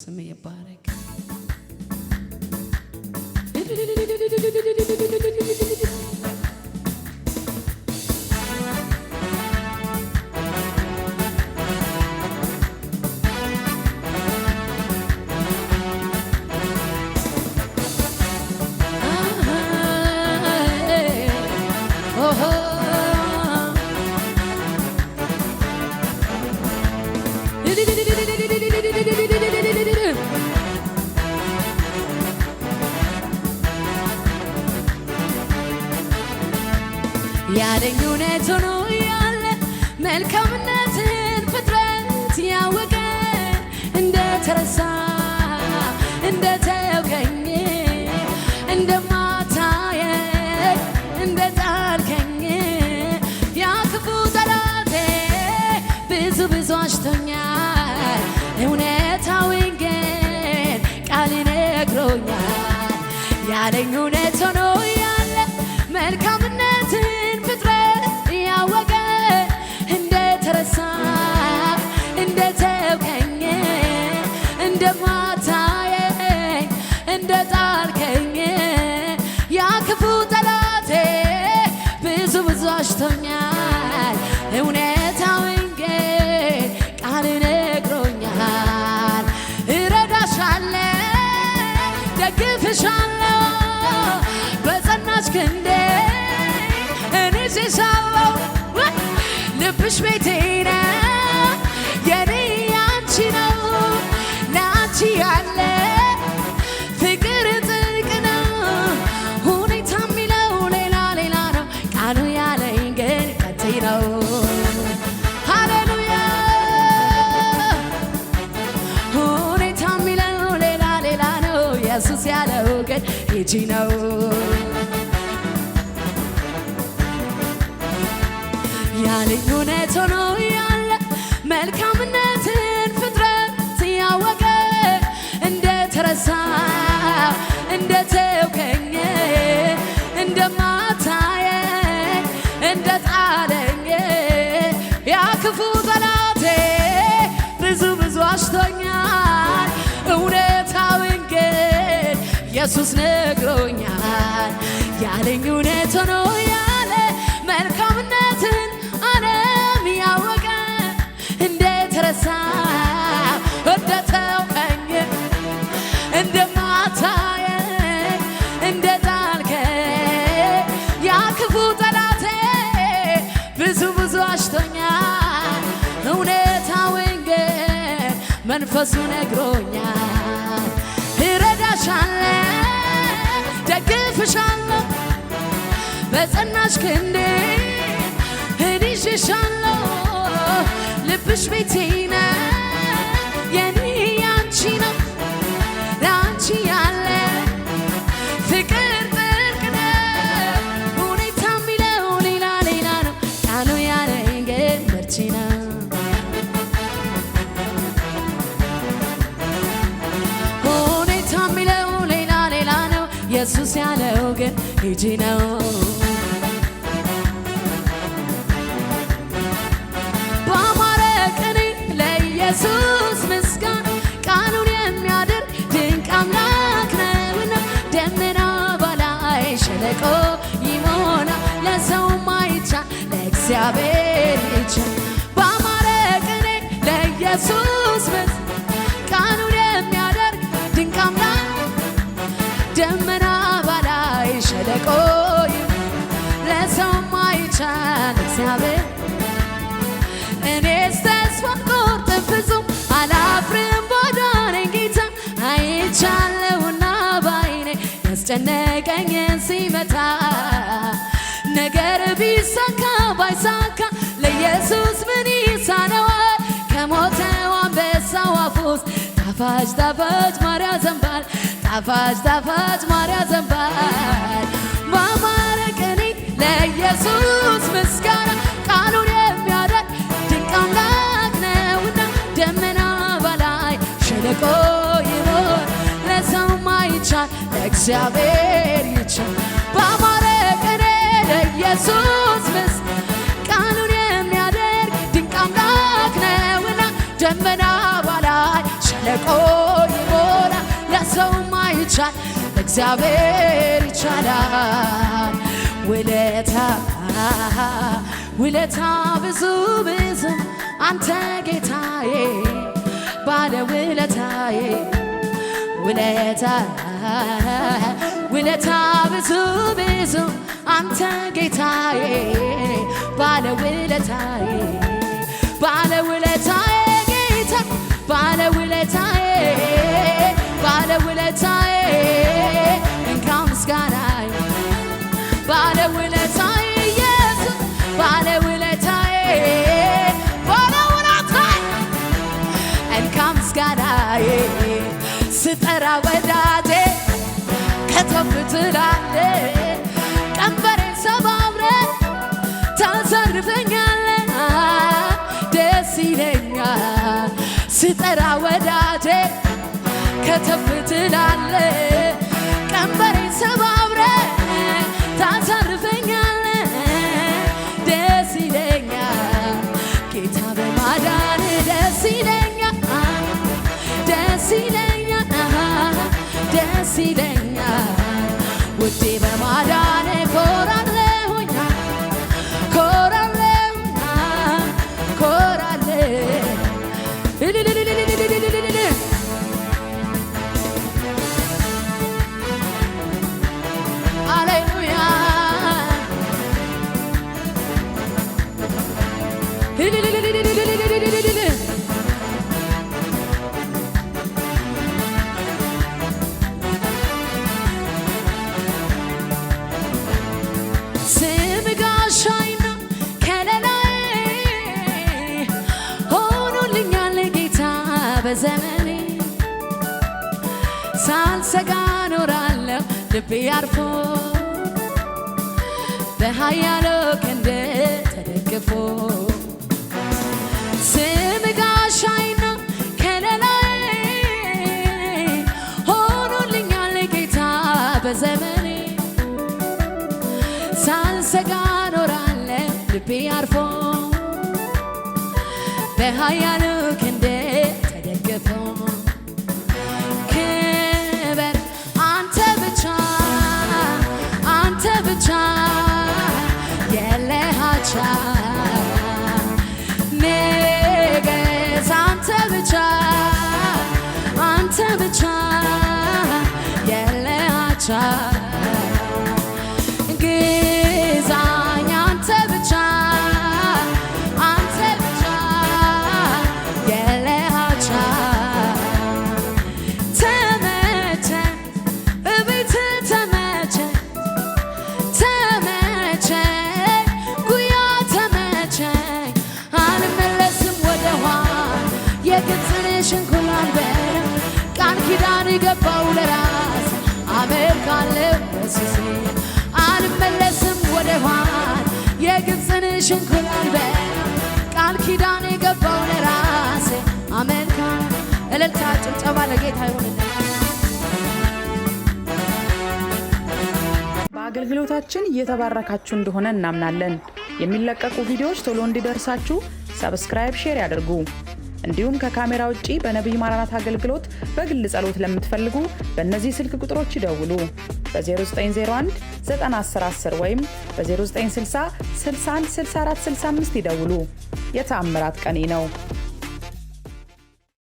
ስም ይባረክ። ያለኝ እውነት ሆኖ ያለ መልካምነትን ፍጥረት ያወቀ እንደተረሳ እንደተውከኝ እንደማታየኝ እንደጣልከኝ ያ ክፉ ጠላቴ ብዙ አሽቶኛል። እውነታውን ግን ቃል ነግሮኛል። ያለኝ እውነት ሆኖ ያለ መልካምነትን ያወቀ እንደተረሳ እንደተውከኝ እንደማታየኝ እንደጣልከኝ ያ ክፉ ጠላቴ ብዙ አሽቶኛል። እውነታውን ግን ቃል ነግሮኛል። እረዳሻለሁ፣ ደግፍሻለሁ በጸናች ክንዴ እኔሻለው ልብሽ ቤቴ ነው የኔ ያንቺ ነው። ለአንቺ ያለ ፍቅር ጥልቅ ነው። ሁኔታ የሚለው ሌላ ሌላ ነው። ቃሉ ያለኝ ግን ቀጥይ ነው። ሃሌሉያ። ሁኔታ የሚለው ሌላ ሌላ ነው። ኢየሱስ ያለው ግን ሂጂ ነው። ያለኝ እውነት ሆኖ ያለ መልካምነትን ፍጥረት ያወቀ እንደተረሳ እንደተውከኝ እንደማታየኝ እንደጣለኝ ያ ክፉ ጠላቴ ብዙ አሽቶኛል። እውነታውን ግን ኢየሱስ ነግሮኛል። ያለኝ እውነት ሆኖ ያለ መልካምነትን ዓለም ያወቀ እንደተረሳ እንደተውከኝ እንደማታየኝ እንደጣልከኝ ያ ክፉ ጠላቴ ብዙ አሽቶኛል። እውነታውን ግን መንፈሱ ነግሮኛል። እረዳሻለሁ፣ ደግፍሻለሁ በጸናች ክንዴ እኔሻለው ልብሽ ቤቴ ነው የኔ ያንቺ ነው። ለአንቺ ያለ ፍቅር ጥልቅ ነው። ሁኔታ የሚለው ሌላ ሌላ ነው። ቃሉ ያለኝ ግን በርቺ ነው። ሁኔታ የሚለው ሌላ ሌላ ነው። ኢየሱስ ያለው ግን ሂጂ ነው። ኢየሱስ ምስጋና ቃሉን የሚያደርግ ድንቅ አምላክ ነውና ደመና በላይ ሸለቆ ይሞላል። ለሰው ማይቻል ለእግዚአብሔር ይቻላል። ባማረ ቅኔ ለኢየሱስ ቃሉን የሚያደርግ ድንቅ አምላክ ደመና በላይ ሸለቆ ለሰው ማይቻል እግዚአብሔር እኔስ ተስፋ አልቆርጥም ፍጹም አላፍርም ባዳነኝ ጌታ አይቻለሁና ባይኔ ያስጨነቀኝን ሲመታ ነገር ቢሳካ ባይሳካ ለኢየሱስ ምን ይሳነዋል? ከሞተው አንበሳው አፍ ውስጥ ጣፋጭ ማር ያዘንባል። ጣፋጭ ማር ያዘንባል። ባማረ ቅኔ ለኢየሱስ ምስጋና ቃሉን የሚያደርግ ድንቅ አምላክ ነውና ደመና በላይ ሸለቆ ይሞላል። ለሰው ማይቻል ለእግዚአብሔር ይቻላል። ባማረ ቅኔ ለኢየሱስ ቃሉን የሚያደርግ ድንቅ አምላክ ነውና ደመና በላይ ሸለቆ ይቻል ለእግዚአብሔር ይቻላል። ውለታ ብዙ ብዙ አንተ ጌታዬ ባለ ውለታዬ ውለታ ብዙ ብዙ አንተ ጌታዬ ባለ ውለታዬ ጌታ ባለ ውለታዬ እንካ ምስጋናዬ ባለ ውለታዬ ኢየሱስ ባለ ውለታዬ እንካ ምስጋናዬ ስጠራ ወዳጄ ከተፍ ትላለህ ቀንበሬን ሰባብረህ ታሳርፈኛለህ ደስ ይለኛል ስጠራ ወዳጄ ከተፍ ትላለህ ቀንበሬን ሰባብረህ ታሳርፈኛለህ ደስ ይለኛል ጌታ በማዳን ደስ ይለኛል ውዴ በማዳን ኮራለሁኝ ሃሌሉያ ስም ጋሻዬና ከለላዬ ሆኖልኛል ጌታ በዘመኔ ሳልሰጋ ኖራለሁ ልቤ አርፎ በኃያሉ ክንድ ተደግፎ ስም ጋሻዬና ከለላዬ ሆኖልኛል ጌታ በዘመኔ ሳልሰጋ ኖራለሁ ልቤ አርፎ በኃያሉ ክንድ ተደግፎ ክበር አንተ ብቻ የለህ አቻ ንገስ አንተ ብቻ የለህ አቻ ግዛኝ አንተ ብቻ የለህ አቻ ተመቸኝ እቤትህ ተመቸኝ ጉያ ተመቸኝ አልመለስም ወደኋላ የግብፅን ሽንኩል አልበላም ቃል ኪዳን ገባው ለራስ አመልካለሁ ኢየሱሴ አልመለስም ወደኋላ የግብፅን ሽንኩል አልበላም ቃል ኪዳን ገባው ለራሴ አመልካለሁ። እልልታ ጭብጨባ ለጌታ ይሁንልን። በአገልግሎታችን እየተባረካችሁ እንደሆነ እናምናለን። የሚለቀቁ ቪዲዮዎች ቶሎ እንዲደርሳችሁ ሰብስክራይብ፣ ሼር ያድርጉ። እንዲሁም ከካሜራ ውጪ በነቢይ ማራናት አገልግሎት በግል ጸሎት ለምትፈልጉ በእነዚህ ስልክ ቁጥሮች ይደውሉ። በ0901 91010 ወይም በ0960 61 64 65 ይደውሉ። የተአምራት ቀኔ ነው።